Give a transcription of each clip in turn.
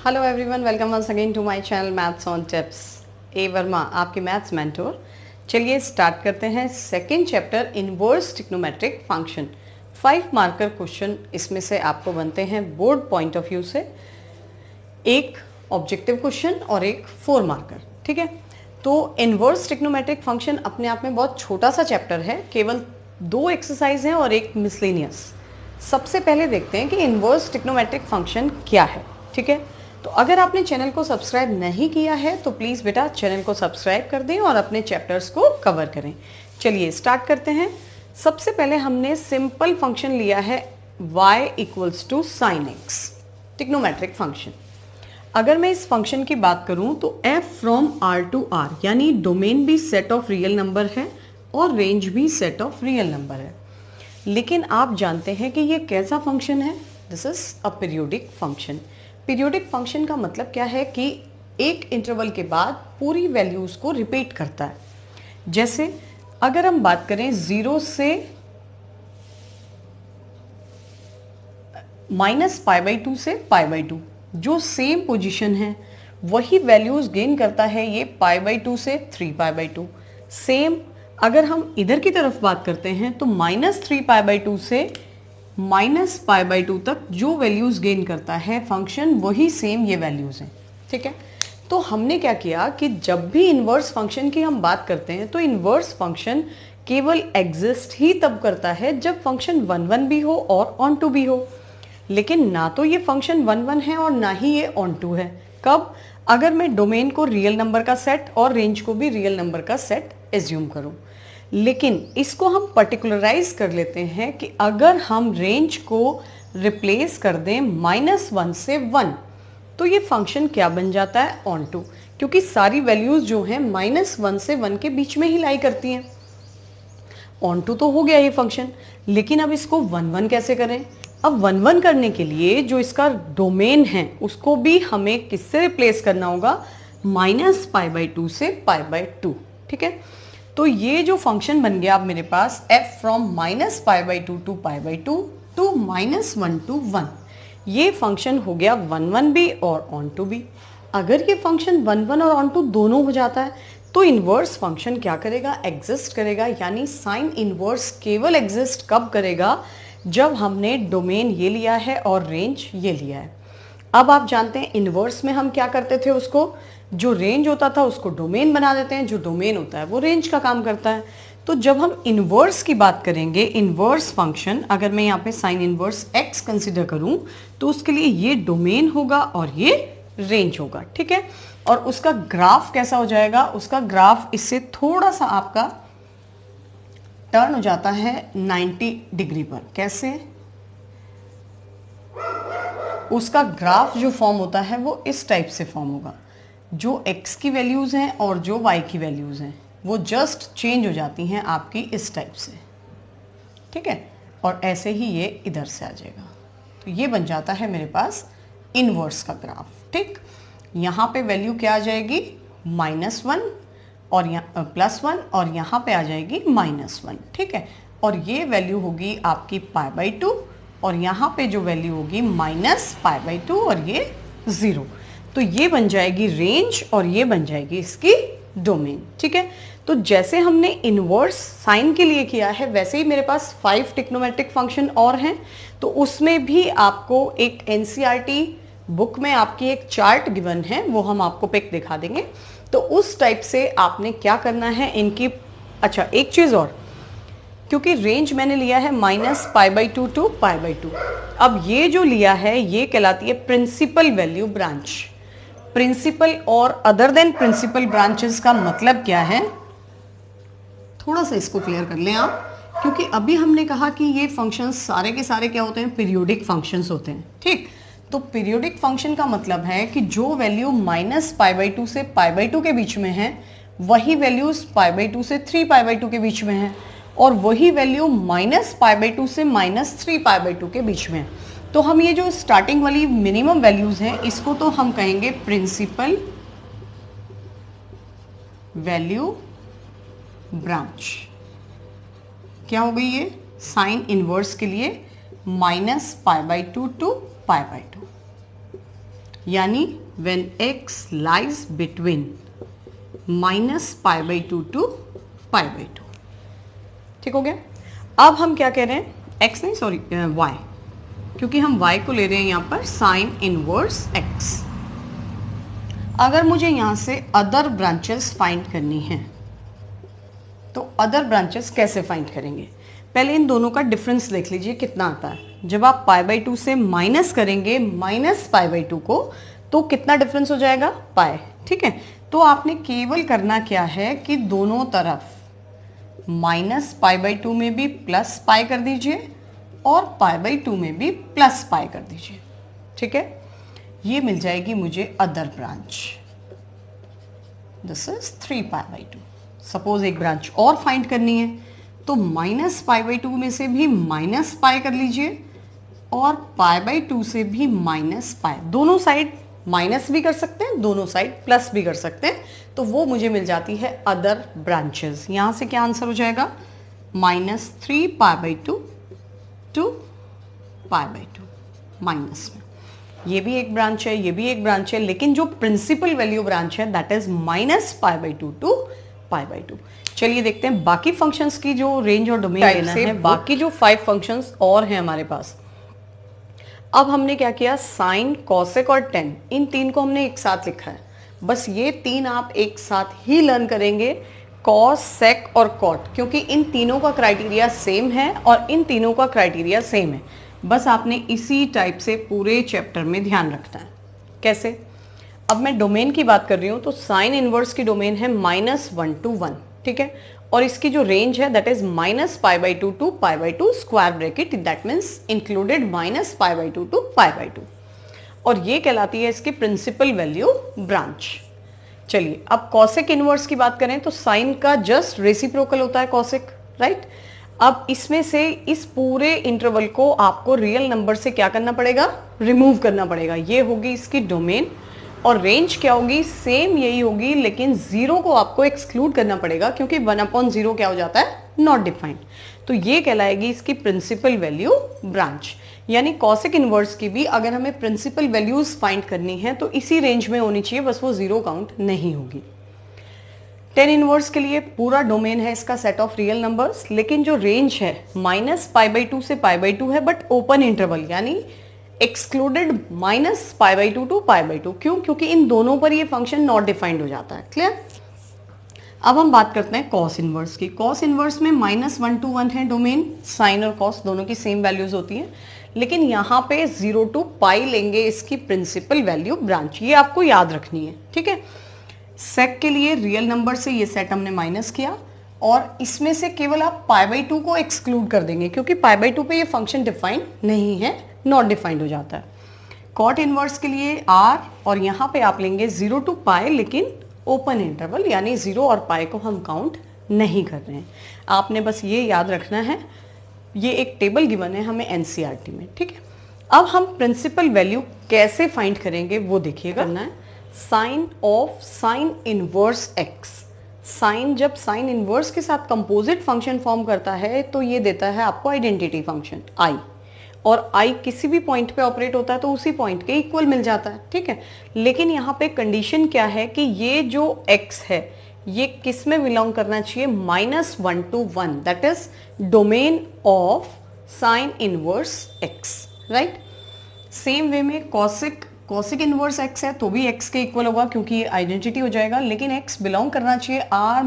Hello everyone, welcome once again to my channel maths on tips. A Verma आपके maths mentor. चलिए start करते हैं second chapter inverse trigonometric function. 5 marker question इसमें से आपको बनते हैं बोर्ड पॉइंट ऑफ व्यू से, एक ऑब्जेक्टिव क्वेश्चन और एक 4 मार्कर। ठीक है, तो इनवर्स ट्रिग्नोमेट्रिक फंक्शन अपने आप में बहुत छोटा सा चैप्टर है, केवल 2 एक्सरसाइज हैं और एक मिसलेनियस। सबसे पहले देखते हैं कि इनवर्स ट्रिग्नोमेट्रिक फंक्शन क्या है। ठीक है, तो अगर आपने चैनल को सब्सक्राइब नहीं किया है तो प्लीज़ बेटा चैनल को सब्सक्राइब कर दें और अपने चैप्टर्स को कवर करें। चलिए स्टार्ट करते हैं। सबसे पहले हमने सिंपल फंक्शन लिया है y equals to sine x, trigonometric function. अगर मैं इस फंक्शन की बात करूं तो f from r to r, यानी डोमेन भी सेट ऑफ रियल नंबर है और रेंज भी सेट ऑफ रियल नंबर है। लेकिन आप जानते हैं कि ये कैसा फंक्शन है? This is a periodic function. Periodic function का मतलब क्या है कि एक इंटरवल के बाद पूरी वैल्यूज को रिपीट करता है। जैसे अगर हम बात करें 0 से -π/2 से π/2, जो सेम पोजीशन है वही वैल्यूज गेन करता है ये π/2 से 3π/2। सेम अगर हम इधर की तरफ बात करते हैं तो -3π/2 से -π/2 तक जो वैल्यूज गेन करता है फंक्शन, वही सेम ये वैल्यूज हैं। ठीक है, तो हमने क्या किया कि जब भी इनवर्स फंक्शन की हम बात करते हैं तो इनवर्स फंक्शन केवल एग्जिस्ट ही तब करता है जब फंक्शन 1 भी हो और ऑन टू भी हो। लेकिन ना तो ये फंक्शन 1 है और ना ही ये ऑन टू है। कब? अगर मैं डोमेन को रियल नंबर का सेट और रेंज को भी रियल नंबर का सेट एज्यूम करूं। लेकिन इसको हम पर्टिकुलराइज कर लेते हैं कि अगर हम रेंज को रिप्लेस कर दें -1 से 1, तो ये फंक्शन क्या बन जाता है? ऑन टू, क्योंकि सारी वैल्यूज जो हैं -1 से 1 के बीच में ही लाई करती हैं। ऑन टू तो हो गया ये फंक्शन, लेकिन अब इसको 1 कैसे करें? अब 1 करने के लिए जो इसका डोमेन है उसको भी हमें किससे रिप्लेस करना होगा? -π/2 से π/2। ठीक है, तो ये जो फंक्शन बन गया अब मेरे पास f from -π/2 to π/2 to -1 to 1, ये फंक्शन हो गया 1 भी और ऑन टू भी। अगर ये फंक्शन 1 और ऑन टू दोनों हो जाता है तो इनवर्स फंक्शन क्या करेगा? एग्जिस्ट करेगा। यानी साइन इनवर्स केवल एग्जिस्ट कब करेगा? जब हमने डोमेन ये लिया है और रेंज ये लिया है। अब आप जानते हैं इनवर्स में हम क्या करते थे, उसको जो रेंज होता था उसको डोमेन बना देते हैं, जो डोमेन होता है वो रेंज का काम करता है। तो जब हम इनवर्स की बात करेंगे, इनवर्स फंक्शन, अगर मैं यहाँ पे साइन इनवर्स x कंसिडर करूँ तो उसके लिए ये डोमेन होगा और ये रेंज होगा। ठीक है, और उसका ग्राफ कैसा हो जाएगा? उसका ग्राफ इससे थोड़ा सा आपका टर्न हो जाता है 90 डिग्री पर। कैसे? उसका ग्राफ जो फॉर्म होता है वो इस टाइप से फॉर्म होगा। जो x की वैल्यूज़ हैं और जो y की वैल्यूज़ हैं वो जस्ट चेंज हो जाती हैं आपकी इस टाइप से। ठीक है, और ऐसे ही ये इधर से आ जाएगा। तो ये बन जाता है मेरे पास इनवर्स का ग्राफ। ठीक, यहाँ पे वैल्यू क्या आ जाएगी? -1 और यहाँ +1 और यहाँ पे आ जाएगी -1। ठीक है, और ये वैल्यू होगी आपकी π/2 और यहाँ पे जो वैल्यू होगी -π/2 और ये 0। तो ये बन जाएगी रेंज और ये बन जाएगी इसकी डोमेन। ठीक है, तो जैसे हमने इनवर्स साइन के लिए किया है वैसे ही मेरे पास 5 ट्रिग्नोमेट्रिक फंक्शन और हैं। तो उसमें भी आपको एक एनसीईआरटी बुक में आपकी एक चार्ट गिवन है, वो हम आपको पिक दिखा देंगे। तो उस टाइप से आपने क्या करना है इनकी। अच्छा, एक चीज़ और, क्योंकि रेंज मैंने लिया है -π/2 टू π/2। अब ये जो लिया है ये कहलाती है प्रिंसिपल वैल्यू ब्रांच। प्रिंसिपल और अदर देन प्रिंसिपल ब्रांचेस का मतलब क्या है? थोड़ा सा इसको क्लियर कर लें आप, क्योंकि अभी हमने कहा कि ये फंक्शंस सारे के सारे क्या होते हैं? पीरियोडिक फंक्शंस होते हैं। ठीक, तो पीरियोडिक फंक्शन का मतलब है कि जो वैल्यू -π/2 से π/2 के बीच में है वही वैल्यूज π/2 से 3π/2 के बीच में है, और वही वैल्यू -π/2 से -3π/2 के बीच में है। तो हम ये जो स्टार्टिंग वाली मिनिमम वैल्यूज हैं इसको तो हम कहेंगे प्रिंसिपल वैल्यू ब्रांच। क्या हो गई ये? साइन इनवर्स के लिए -π/2 टू π/2। यानी when x lies between -π/2 to π/2। ठीक हो गया। अब हम क्या कह रहे हैं, x नहीं सॉरी y, क्योंकि हम y को ले रहे हैं यहां पर साइन इनवर्स x। अगर मुझे यहां से अदर ब्रांचेस फाइंड करनी है तो अदर ब्रांचेस कैसे फाइंड करेंगे? पहले इन दोनों का डिफरेंस देख लीजिए कितना आता है। जब आप π/2 से माइनस करेंगे -π/2 को तो कितना डिफरेंस हो जाएगा, पाई। ठीक है, तो आपने केवल करना क्या है कि दोनों तरफ -π/2 में भी प्लस पाई कर दीजिए और π/2 में भी प्लस पाई कर दीजिए। ठीक है, ये मिल जाएगी मुझे other branch. This is 3π/2। Suppose एक ब्रांच और फाइंड करनी है तो -π/2 में से भी माइनस पाई कर लीजिए और π/2 से भी माइनस पाई। दोनों साइड माइनस भी कर सकते हैं, दोनों साइड प्लस भी कर सकते हैं, तो वो मुझे मिल जाती है अदर ब्रांचेस। यहां से क्या आंसर हो जाएगा, -3π/2 टू π/2 माइनस में। ये भी एक ब्रांच है, ये भी एक ब्रांच है, लेकिन जो प्रिंसिपल वैल्यू ब्रांच है दैट इज -π/2 टू π/2। चलिए देखते हैं बाकी फंक्शंस की जो रेंज और डोमेन लेना है। बाकी जो 5 फंक्शंस और हैं हमारे पास। अब हमने क्या किया, साइन, कॉसेक और टेन, इन तीन को हमने एक साथ लिखा है। बस ये तीन आप एक साथ ही लर्न करेंगे, कॉस, सेक और कॉट, क्योंकि इन तीनों का क्राइटेरिया सेम है और इन तीनों का क्राइटेरिया सेम है। बस आपने इसी टाइप से पूरे चैप्टर में ध्यान रखना है। कैसे? अब मैं डोमेन की बात कर रही हूं तो साइन इनवर्स की डोमेन है -1 to 1। ठीक है, और इसकी जो रेंज है that is -π/2 to π/2 square bracket, that means included -π/2 to π/2, और ये कहलाती है इसकी प्रिंसिपल वैल्यू ब्रांच। चलिए अब कॉसेक इनवर्स की बात करें तो साइन का जस्ट रेसिप्रोकल होता है कॉसेक, राइट। अब इसमें से इस पूरे इंटरवल को आपको रियल नंबर से क्या करना पड़ेगा, रिमूव करना पड़ेगा। ये होगी इसकी डोमेन और रेंज क्या होगी, सेम यही होगी, लेकिन 0 को आपको एक्सक्लूड करना पड़ेगा क्योंकि 1/0 क्या हो जाता है, नॉट डिफाइंड। तो ये कहलाएगी इसकी प्रिंसिपल वैल्यू ब्रांच। यानी कॉसेक इनवर्स की भी अगर हमें प्रिंसिपल वैल्यूज फाइंड करनी है तो इसी रेंज में होनी चाहिए, बस वो 0 काउंट नहीं होगी। टेन इनवर्स के लिए पूरा डोमेन है इसका सेट ऑफ रियल नंबर्स, लेकिन जो रेंज है -π/2 से π/2 है, बट ओपन इंटरवल, यानी एक्सक्लूडेड -π/2 टू π/2। क्यों? क्योंकि इन दोनों पर ये फंक्शन नॉट डिफाइंड हो जाता है। क्लियर? अब हम बात करते हैं कॉस इनवर्स की। कॉस इनवर्स में -1 to 1 है डोमेन, साइन और कॉस दोनों की सेम वैल्यूज होती हैं, लेकिन यहाँ पे 0 to π लेंगे इसकी प्रिंसिपल वैल्यू ब्रांच, ये आपको याद रखनी है। ठीक है, सेक के लिए रियल नंबर से ये सेट हमने माइनस किया और इसमें से केवल आप π/2 को एक्सक्लूड कर देंगे क्योंकि π/2 पे ये फंक्शन डिफाइंड नहीं है, नॉट डिफाइंड हो जाता है। कॉट इनवर्स के लिए r और यहाँ पे आप लेंगे 0 to π, लेकिन ओपन इंटरवल, यानी 0 और π को हम काउंट नहीं कर रहे हैं। आपने बस ये याद रखना है, ये एक टेबल गिवन है हमें एनसीईआरटी में। ठीक है, अब हम प्रिंसिपल वैल्यू कैसे फाइंड करेंगे वो देखिएगा। करना है sine of sine inverse x। Sine जब साइन इनवर्स के साथ कंपोजिट फंक्शन फॉर्म करता है तो ये देता है आपको आइडेंटिटी फंक्शन i, और i किसी भी पॉइंट पे ऑपरेट होता है तो उसी पॉइंट के इक्वल मिल जाता है। ठीक है, लेकिन यहाँ पे कंडीशन क्या है कि ये जो x है ये किस में बिलोंग करना चाहिए, -1 to 1, that is domain of sine inverse x, right. Same way में कॉसिक इनवर्स x है तो भी x के इक्वल होगा क्योंकि ये आइडेंटिटी हो जाएगा, लेकिन x बिलोंग करना चाहिए r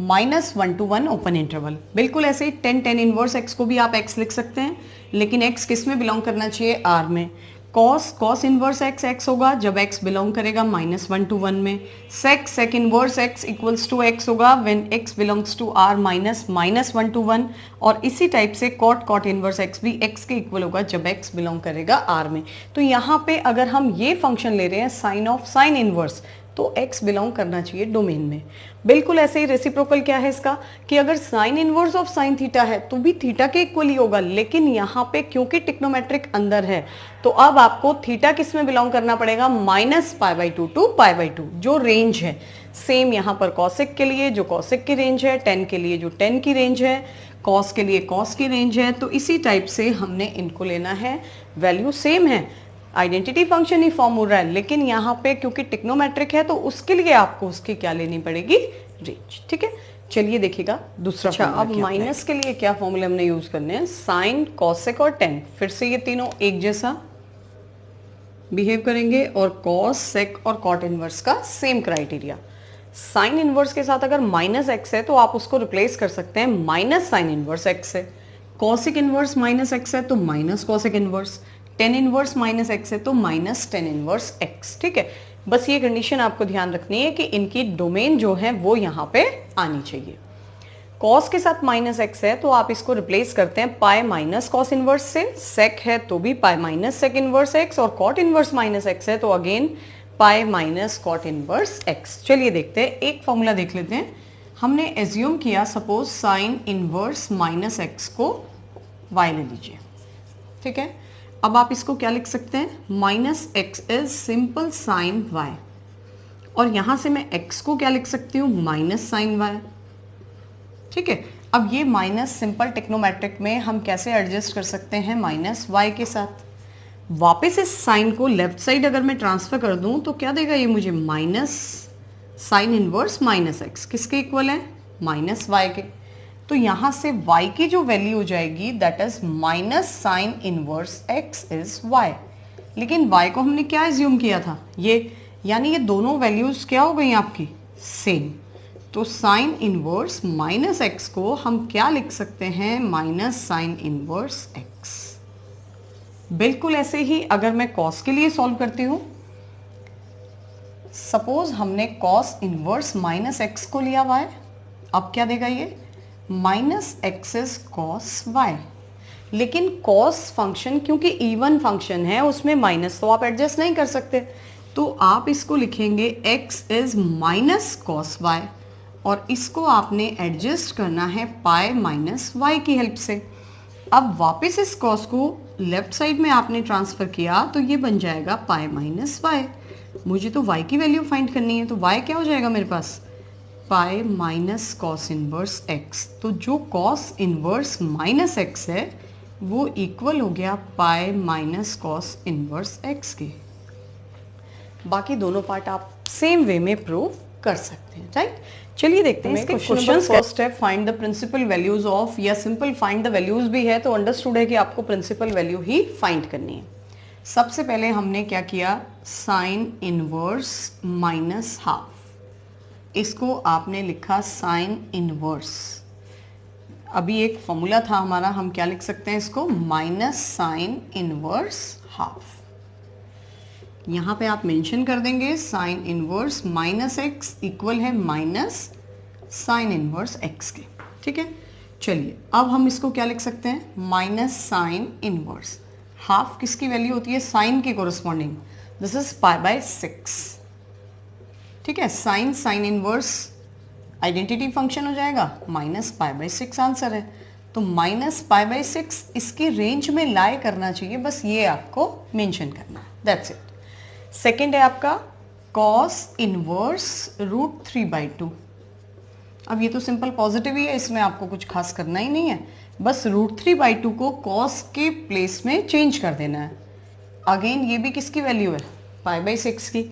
-1 to 1 ओपन इंटरवल। बिल्कुल ऐसे ही टेन इनवर्स x को भी आप x लिख सकते हैं, लेकिन x किस में बिलोंग करना चाहिए, r में। कॉस इनवर्स x होगा जब x बिलोंग करेगा -1 to 1 में। Sec inverse x equals to x होगा when x belongs to r -1 to 1, और इसी टाइप से कॉट इनवर्स x भी x के इक्वल होगा जब x बिलोंग करेगा r में। तो यहाँ पे अगर हम ये फंक्शन ले रहे हैं साइन ऑफ साइन इनवर्स तो x बिलोंग करना चाहिए डोमेन में। बिल्कुल ऐसे ही रेसिप्रोकल क्या है इसका कि अगर sine inverse of sine theta है तो भी थीटा के इक्वल ही होगा, लेकिन यहाँ पे क्योंकि टिक्नोमेट्रिक अंदर है तो अब आपको थीटा किस में बिलोंग करना पड़ेगा, -π/2 टू π/2, जो रेंज है। सेम यहाँ पर कॉसेक के लिए जो कॉसेक की रेंज है, टेन के लिए जो टेन की रेंज है, कॉस के लिए कॉस की रेंज है, तो इसी टाइप से हमने इनको लेना है, वैल्यू सेम है। आइडेंटिटी फंक्शन ही फॉर्म हो रहा है, लेकिन यहाँ पे क्योंकि टिक्नोमेट्रिक है तो उसके लिए आपको उसकी क्या लेनी पड़ेगी, रेंज। ठीक है, चलिए देखिएगा दूसरा। अच्छा, अब माइनस के लिए क्या फॉर्मूले हमने यूज करने हैं, साइन, कॉसेक और टेन। फिर से ये तीनों एक जैसा बिहेव करेंगे और कॉस, सेक और कॉट इनवर्स का सेम क्राइटेरिया। साइन इनवर्स के साथ अगर माइनस एक्स है तो आप उसको रिप्लेस कर सकते हैं माइनस साइन इनवर्स एक्स से। कॉसिक इनवर्स माइनस एक्स है तो minus cosec inverse, tan inverse minus x है तो माइनस टेन इनवर्स एक्स। ठीक है, बस ये कंडीशन आपको ध्यान रखनी है कि इनकी डोमेन जो है वो यहाँ पे आनी चाहिए। कॉस के साथ माइनस एक्स है तो आप इसको रिप्लेस करते हैं पाई माइनस कॉस इनवर्स से, सेक है तो भी pi minus sec inverse x, और कॉट इनवर्स माइनस एक्स है तो again pi minus cot inverse x. चलिए देखते हैं, एक फॉर्मूला देख लेते हैं। हमने एज्यूम किया suppose sine inverse minus x को y ले लीजिए। ठीक है, अब आप इसको क्या लिख सकते हैं, minus x is simple sine y, और यहां से मैं x को क्या लिख सकती हूँ, माइनस साइन y। ठीक है, अब ये माइनस सिंपल टेक्नोमेट्रिक में हम कैसे एडजस्ट कर सकते हैं, माइनस y के साथ। वापस इस साइन को लेफ्ट साइड अगर मैं ट्रांसफर कर दूं तो क्या देगा ये मुझे, minus sine inverse minus x, किसके इक्वल है, माइनस y के। तो यहां से y की जो वैल्यू हो जाएगी that is minus sine inverse x is y। लेकिन y को हमने क्या एज्यूम किया था, ये, यानी ये दोनों वैल्यूज क्या हो गई आपकी, सेम। तो साइन इनवर्स माइनस एक्स को हम क्या लिख सकते हैं, माइनस साइन इनवर्स एक्स। बिल्कुल ऐसे ही अगर मैं कॉस के लिए सॉल्व करती हूं, सपोज हमने कॉस इनवर्स माइनस एक्स को लिया y, अब क्या देगा ये, minus x is cos y. लेकिन कॉस फंक्शन क्योंकि इवन फंक्शन है उसमें माइनस तो आप एडजस्ट नहीं कर सकते, तो आप इसको लिखेंगे x is minus cos y, और इसको आपने एडजस्ट करना है पाई माइनस वाई की हेल्प से। अब वापस इस कॉस को लेफ्ट साइड में आपने ट्रांसफर किया तो ये बन जाएगा पाई माइनस वाई। मुझे तो y की वैल्यू फाइंड करनी है, तो y क्या हो जाएगा मेरे पास, pi minus cos inverse X. तो जो कॉस इनवर्स माइनस एक्स है वो इक्वल हो गया पाई माइनस कॉस इनवर्स एक्स के। बाकी दोनों पार्ट आप सेम वे में प्रूव कर सकते हैं, राइट। चलिए देखते हैं इसके क्वेश्चंस। फर्स्ट है find the principal values of, या सिंपल फाइंड द वैल्यूज भी है तो अंडरस्टूड है कि आपको प्रिंसिपल वैल्यू ही फाइंड करनी है। सबसे पहले हमने क्या किया, साइन इनवर्स माइनस हाफ, इसको आपने लिखा साइन इनवर्स। अभी एक फॉर्मूला था हमारा, हम क्या लिख सकते हैं इसको, माइनस साइन इनवर्स हाफ। यहां पे आप मेंशन कर देंगे sine inverse minus x equal है माइनस साइन इनवर्स एक्स के। ठीक है, चलिए अब हम इसको क्या लिख सकते हैं, माइनस साइन इनवर्स हाफ किसकी वैल्यू होती है, साइन के corresponding, this is pi by 6। ठीक है, sine sine inverse identity function हो जाएगा, माइनस पाई बाय 6 आंसर है। तो माइनस पाई बाय 6 इसकी रेंज में लाई करना चाहिए, बस ये आपको मेंशन करना है, दैट्स इट। सेकेंड है आपका कॉस इनवर्स रूट 3/2। अब ये तो सिंपल पॉजिटिव ही है, इसमें आपको कुछ खास करना ही नहीं है, बस रूट 3/2 को कॉस के प्लेस में चेंज कर देना है। अगेन ये भी किसकी वैल्यू है, पाई बाय 6 की।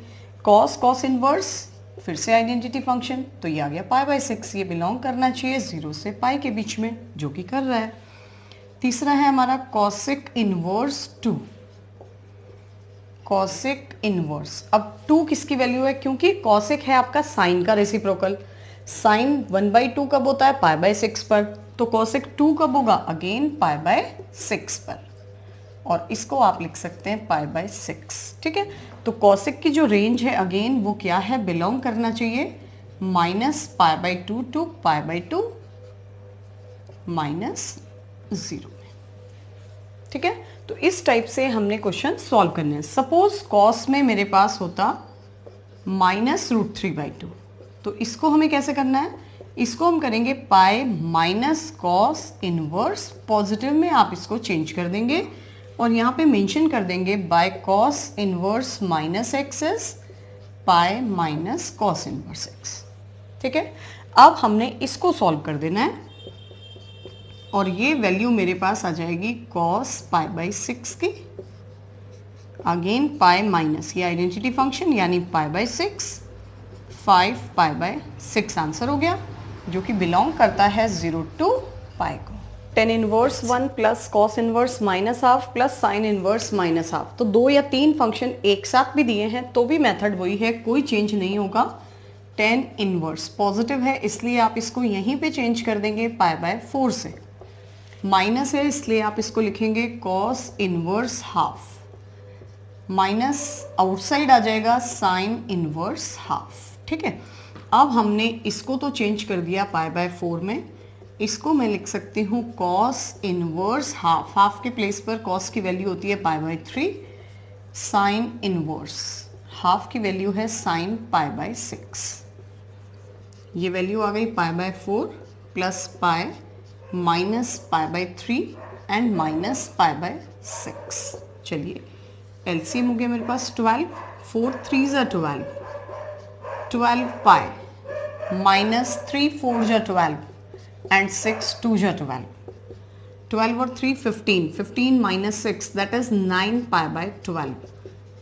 कॉस कॉस इनवर्स फिर से आइडेंटिटी फंक्शन, तो ये आ गया पाई बाय 6, ये बिलोंग करना चाहिए 0 से पाई के बीच में, जो कि कर रहा है। तीसरा है हमारा कॉसिक इनवर्स 2, कॉसिक इनवर्स। अब 2 किसकी वैल्यू है, क्योंकि कॉसिक है आपका साइन का रेसिप्रोकल, साइन 1/2 कब होता है, पाई बाय 6 पर, तो कॉसिक 2 कब होगा, अगेन पाई बाय 6 पर, और इसको आप लिख सकते हैं पाई बाय 6। ठीक है, तो कॉसिक की जो रेंज है अगेन वो क्या है, बिलोंग करना चाहिए minus pi by 2 to pi by 2 minus 0। ठीक है, तो इस टाइप से हमने क्वेश्चन सॉल्व करने हैं। सपोज कॉस में मेरे पास होता माइनस रूट 3/2, तो इसको हमें कैसे करना है, इसको हम करेंगे पाई माइनस कॉस इनवर्स, पॉजिटिव में आप इसको चेंज कर देंगे और यहाँ पे मेंशन कर देंगे by cos inverse minus x is pi minus cos inverse x. ठीक है, अब हमने इसको सॉल्व कर देना है और ये वैल्यू मेरे पास आ जाएगी कॉस पाई बाय 6 की, अगेन पाई माइनस ये आइडेंटिटी फंक्शन यानी पाई बाय 6, 5 पाई बाय 6 आंसर हो गया, जो कि बिलोंग करता है 0 टू पाई को। Tan inverse 1 plus cos inverse minus half plus sine inverse minus half, तो 2 या 3 फंक्शन एक साथ भी दिए हैं तो भी मेथड वही है, कोई चेंज नहीं होगा। टेन इनवर्स पॉजिटिव है इसलिए आप इसको यहीं पे चेंज कर देंगे पाई बाय 4 से, माइनस है इसलिए आप इसको लिखेंगे cos inverse half, minus outside आ जाएगा साइन इनवर्स हाफ। ठीक है, अब हमने इसको तो चेंज कर दिया पाई बाय 4 में, इसको मैं लिख सकती हूँ कॉस इनवर्स हाफ, हाफ के प्लेस पर कॉस की वैल्यू होती है pi by 3, sign inverse half की वैल्यू है साइन पाई बाय 6, ये वैल्यू आ गई pi by 4 plus pi minus pi bye 3 and minus pi by 6। चलिए एलसीएम हो गया मेरे पास 12, 4 3 जा 12, 12 पाई माइनस 3 4 जा 12 एंड 6 2 जा 12, 12 और 3 15, 15 minus 6 that is 9 pi by 12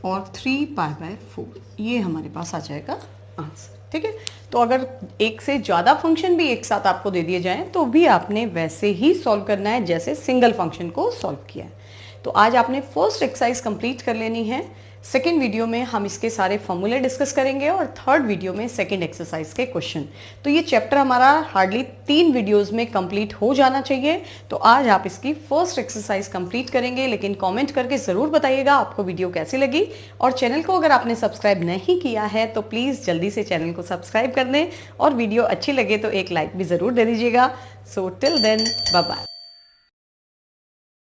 और 3 पाई बाय 4, ये हमारे पास आ जाएगा आंसर। ठीक है, तो अगर एक से ज़्यादा फंक्शन भी एक साथ आपको दे दिए जाएं तो भी आपने वैसे ही सॉल्व करना है जैसे सिंगल फंक्शन को सॉल्व किया है। तो आज आपने फर्स्ट एक्सरसाइज कंप्लीट कर लेनी है, सेकेंड वीडियो में हम इसके सारे फॉर्मूले डिस्कस करेंगे और थर्ड वीडियो में सेकेंड एक्सरसाइज के क्वेश्चन। तो ये चैप्टर हमारा हार्डली 3 वीडियोस में कंप्लीट हो जाना चाहिए। तो आज आप इसकी फर्स्ट एक्सरसाइज कंप्लीट करेंगे, लेकिन कमेंट करके ज़रूर बताइएगा आपको वीडियो कैसी लगी। और चैनल को अगर आपने सब्सक्राइब नहीं किया है तो प्लीज़ जल्दी से चैनल को सब्सक्राइब कर दें और वीडियो अच्छी लगे तो एक लाइक भी ज़रूर दे दीजिएगा। So till then bye bye.